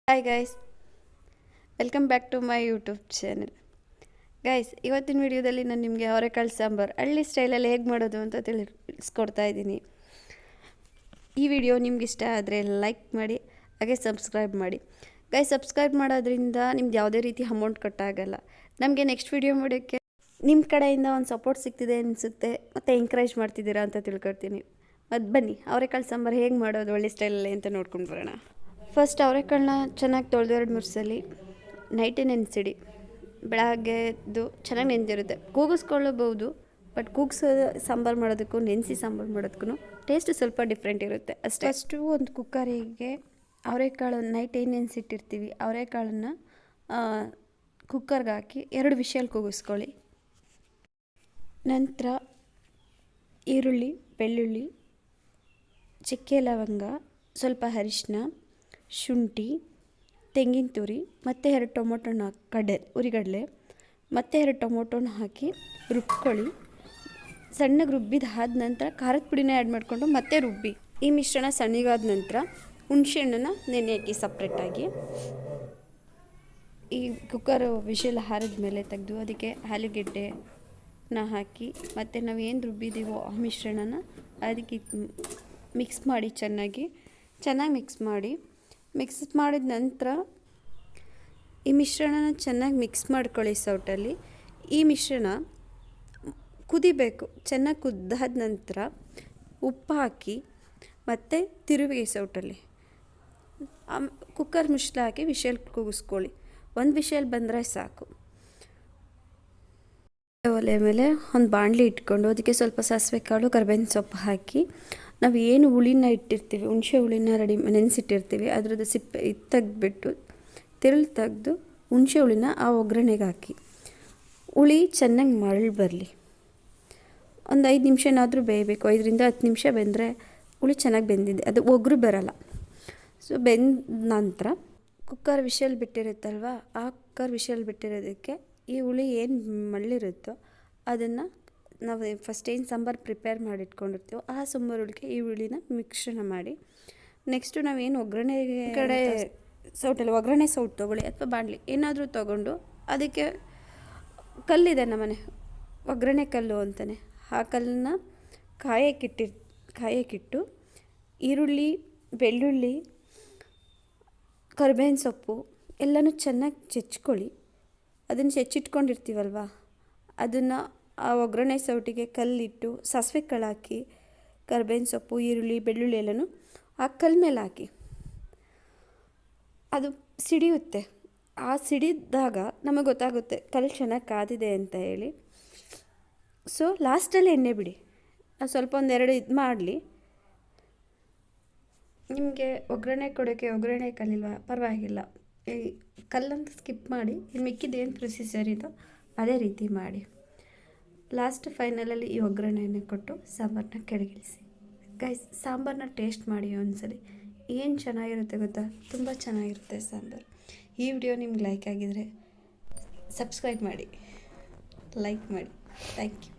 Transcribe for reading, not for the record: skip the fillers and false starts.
Hi guys, welcome back to my YouTube channel. Guys, ಇವತ್ತಿನ ವಿಡಿಯೋದಲ್ಲಿ ನಾನು ನಿಮಗೆ ಅವರೆಕಾಳು ಸಾಂಬಾರು ಹಳ್ಳಿ ಸ್ಟೈಲಲ್ಲಿ ಹೇಗೆ ಮಾಡೋದು ಅಂತ ತಿಳಿಸ್ಕೊಡ್ತಾ ಇದ್ದೀನಿ. ಈ ವಿಡಿಯೋ ನಿಮ್ಗೆ ಇಷ್ಟ ಆದರೆ ಲೈಕ್ ಮಾಡಿ, ಹಾಗೆ ಸಬ್ಸ್ಕ್ರೈಬ್ ಮಾಡಿ. ಗೈಸ್, ಸಬ್ಸ್ಕ್ರೈಬ್ ಮಾಡೋದ್ರಿಂದ ನಿಮ್ಗೆ ಯಾವುದೇ ರೀತಿ ಅಮೌಂಟ್ ಕಟ್ಟಾಗಲ್ಲ. ನಮಗೆ ನೆಕ್ಸ್ಟ್ ವಿಡಿಯೋ ಮಾಡೋಕ್ಕೆ ನಿಮ್ಮ ಕಡೆಯಿಂದ ಒಂದು ಸಪೋರ್ಟ್ ಸಿಗ್ತಿದೆ ಅನಿಸುತ್ತೆ, ಮತ್ತು ಎಂಕರೇಜ್ ಮಾಡ್ತಿದ್ದೀರಾ ಅಂತ ತಿಳ್ಕೊಳ್ತೀನಿ. ಮತ್ತು ಬನ್ನಿ, ಅವರೆಕಾಳು ಸಾಂಬಾರು ಹೇಗೆ ಮಾಡೋದು ಹಳ್ಳಿ ಸ್ಟೈಲಲ್ಲಿ ಅಂತ ನೋಡ್ಕೊಂಡು ಬರೋಣ. ಫಸ್ಟ್ ಅವರೆಕಾಳನ್ನ ಚೆನ್ನಾಗಿ ತೊಳೆದು 2-3 ಸಲ ನೈಟೇ ನೆನೆಸಿಡಿ. ಬೆಳಗ್ಗೆ ಎದ್ದು ಚೆನ್ನಾಗಿ ನೆನೆದಿರುತ್ತೆ, ಕೂಗಿಸ್ಕೊಳ್ಳಬಹುದು. ಬಟ್ ಸಾಂಬಾರು ಮಾಡೋದಕ್ಕೂ ನೆನೆಸಿ ಸಾಂಬಾರು ಮಾಡೋದಕ್ಕೂ ಟೇಸ್ಟ್ ಸ್ವಲ್ಪ ಡಿಫ್ರೆಂಟ್ ಇರುತ್ತೆ ಅಷ್ಟೇ. ಫಸ್ಟು ಒಂದು ಕುಕ್ಕರಿಗೆ ಅವರೆಕಾಳು ನೈಟ್ ಏನು ನೆನೆಸಿಟ್ಟಿರ್ತೀವಿ ಅವರೆಕಾಳನ್ನು ಕುಕ್ಕರ್ಗೆ ಹಾಕಿ 2 ವಿಷಲ್ ಕೂಗಿಸ್ಕೊಳ್ಳಿ. ನಂತರ ಈರುಳ್ಳಿ, ಬೆಳ್ಳುಳ್ಳಿ, ಚಕ್ಕೆ, ಲವಂಗ, ಸ್ವಲ್ಪ ಅರಿಶಿನ, ಶುಂಠಿ, ತೆಂಗಿನ ತುರಿ ಮತ್ತು 2 ಟೊಮೊಟೊನ ಉರಿಗಡಲೆ ಮತ್ತು 2 ಟೊಮೊಟೊನ ಹಾಕಿ ರುಬ್ಕೊಳ್ಳಿ. ಸಣ್ಣಗೆ ರುಬ್ಬಿದಾದ ನಂತರ ಖಾರದ ಪುಡಿನ ಆ್ಯಡ್ ಮಾಡಿಕೊಂಡು ಮತ್ತೆ ರುಬ್ಬಿ. ಈ ಮಿಶ್ರಣ ಸಣ್ಣಗಾದ ನಂತರ ಹುಣಸೆಹಣ್ಣನ್ನು ನೆನೆ ಹಾಕಿ ಸಪ್ರೇಟಾಗಿ. ಈ ಕುಕ್ಕರ್ ವಿಷಲ್ ಹಾರಿದ ಮೇಲೆ ತೆಗೆದು ಅದಕ್ಕೆ ಆಲೂಗೆಡ್ಡೆನ ಹಾಕಿ ಮತ್ತು ನಾವು ಏನು ರುಬ್ಬಿದ್ದೀವೋ ಆ ಮಿಶ್ರಣನ ಅದಕ್ಕೆ ಮಿಕ್ಸ್ ಮಾಡಿ ಚೆನ್ನಾಗಿ ಮಿಕ್ಸ್ ಮಾಡಿದ ನಂತರ ಈ ಮಿಶ್ರಣನ ಚೆನ್ನಾಗಿ ಮಿಕ್ಸ್ ಮಾಡ್ಕೊಳ್ಳಿ ಸೌಟಲ್ಲಿ. ಈ ಮಿಶ್ರಣ ಕುದಿಬೇಕು. ಚೆನ್ನಾಗಿ ಕುದ್ದಾದ ನಂತರ ಉಪ್ಪು ಹಾಕಿ ಮತ್ತು ತಿರುವಿ ಸೌಟಲ್ಲಿ ಕುಕ್ಕರ್ ಮುಚ್ಚಳ ಹಾಕಿ ವಿಷಲ್ ಕೂಗಿಸ್ಕೊಳ್ಳಿ. 1 ವಿಷಲ್ ಬಂದರೆ ಸಾಕು. ಒಲೆ ಮೇಲೆ ಒಂದು ಬಾಣಲಿ ಇಟ್ಕೊಂಡು ಅದಕ್ಕೆ ಸ್ವಲ್ಪ ಸಾಸಿವೆ ಕಾಳು, ಕರಿಬೇವಿನ ಸೊಪ್ಪು ಹಾಕಿ ನಾವು ಏನು ಹುಳಿನ ಇಟ್ಟಿರ್ತೀವಿ, ಹುಣಸೆ ಹುಳಿನ ನೆನೆಸಿಟ್ಟಿರ್ತೀವಿ, ಅದ್ರದ್ದು ಸಿಪ್ಪೆ ತೆಗೆದ್ಬಿಟ್ಟು ತಿರುಳು ತೆಗೆದು ಹುಣಸೆ ಹುಳಿನ ಆ ಒಗ್ಗರಣೆಗೆ ಹಾಕಿ. ಹುಳಿ ಚೆನ್ನಾಗಿ ಮರಳಿ ಬರಲಿ. ಒಂದು 5 ನಿಮಿಷನಾದರೂ ಬೇಯಬೇಕು. 5ರಿಂದ 10 ನಿಮಿಷ ಬೆಂದರೆ ಹುಳಿ ಚೆನ್ನಾಗಿ ಬೆಂದಿದೆ, ಅದು ಒಗ್ರು ಬರಲ್ಲ. ಸೊ ಬೆಂದ ನಂತರ ಕುಕ್ಕರ್ ವಿಷಲ್ ಬಿಟ್ಟಿರುತ್ತಲ್ವ, ಆ ಕುಕ್ಕರ್ ವಿಷಲ್ ಬಿಟ್ಟಿರೋದಕ್ಕೆ ಈ ಹುಳಿ ಏನು ಮಳ್ಳಿರುತ್ತೋ ಅದನ್ನು ನಾವು ಫಸ್ಟ್ ಏನು ಸಾಂಬಾರು ಪ್ರಿಪೇರ್ ಮಾಡಿ ಇಟ್ಕೊಂಡಿರ್ತೀವೋ ಆ ಸಾಂಬಾರೊಳಗೆ ಈ ಹುಳಿನ ಮಿಶ್ರಣ ಮಾಡಿ. ನೆಕ್ಸ್ಟು ನಾವೇನು ಒಗ್ಗರಣೆಗೆ ಕಡೆ ಸೌಟಲ್ಲಿ ಒಗ್ಗರಣೆ ಸೌಟು ತೊಗೊಳ್ಳಿ ಅಥವಾ ಬಾಣಲಿ ಏನಾದರೂ ತೊಗೊಂಡು ಅದಕ್ಕೆ ಕಲ್ಲಿದೆ ನಮ್ಮನೆ ಒಗ್ಗರಣೆ ಕಲ್ಲು ಅಂತಲೇ, ಆ ಕಲ್ಲನ್ನ ಕಾಯಕ್ಕಿಟ್ಟು ಈರುಳ್ಳಿ, ಬೆಳ್ಳುಳ್ಳಿ, ಕರಿಬೇವಿನ ಸೊಪ್ಪು ಎಲ್ಲನೂ ಚೆನ್ನಾಗಿ ಚೆಚ್ಕೊಳ್ಳಿ. ಅದನ್ನು ಚೆಚ್ಚಿಟ್ಕೊಂಡಿರ್ತೀವಲ್ವ ಅದನ್ನು ಆ ಒಗ್ಗರಣೆ ಸೌಟಿಗೆ ಕಲ್ಲಿಟ್ಟು ಸಾಸಿವೆ ಕಾಳು ಹಾಕಿ ಕರಿಬೇವಿನ ಸೊಪ್ಪು, ಈರುಳ್ಳಿ, ಬೆಳ್ಳುಳ್ಳಿ ಎಲ್ಲನೂ ಆ ಕಲ್ಲ ಮೇಲೆ ಹಾಕಿ ಅದು ಸಿಡಿಯುತ್ತೆ. ಆ ಸಿಡಿದಾಗ ನಮಗೆ ಗೊತ್ತಾಗುತ್ತೆ ಕಲ್ಲು ಚೆನ್ನಾಗಿ ಕಾದಿದೆ ಅಂತ ಹೇಳಿ. ಸೊ ಲಾಸ್ಟಲ್ಲಿ ಎಣ್ಣೆ ಬಿಡಿ. ಅದು ಸ್ವಲ್ಪ 1-2 ಇದು ಮಾಡಲಿ. ನಿಮಗೆ ಒಗ್ಗರಣೆ ಕೊಡೋಕ್ಕೆ ಒಗ್ಗರಣೆ ಕಲ್ಲಿಲ್ವ ಪರವಾಗಿಲ್ಲ, ಈ ಕಲ್ಲಂತ ಸ್ಕಿಪ್ ಮಾಡಿ ಇನ್ನು ಮಿಕ್ಕಿದ್ದೇನು ಪ್ರೊಸೀಜರ್ ಇದೋ ಅದೇ ರೀತಿ ಮಾಡಿ. ಲಾಸ್ಟ್ ಫೈನಲಲ್ಲಿ ಈ ಒಗ್ಗರಣೆಯನ್ನು ಕೊಟ್ಟು ಸಾಂಬಾರನ್ನ ಕೆಳಗಿಳಿಸಿ. ಗೈಸ್, ಸಾಂಬಾರನ್ನ ಟೇಸ್ಟ್ ಮಾಡಿ ಒಂದ್ಸಲಿ. ಏನು ಚೆನ್ನಾಗಿರುತ್ತೆ ಗೊತ್ತಾ, ತುಂಬ ಚೆನ್ನಾಗಿರುತ್ತೆ ಸಾಂಬಾರು. ಈ ವಿಡಿಯೋ ನಿಮ್ಗೆ ಲೈಕ್ ಆಗಿದರೆ ಸಬ್ಸ್ಕ್ರೈಬ್ ಮಾಡಿ, ಲೈಕ್ ಮಾಡಿ. Thank you.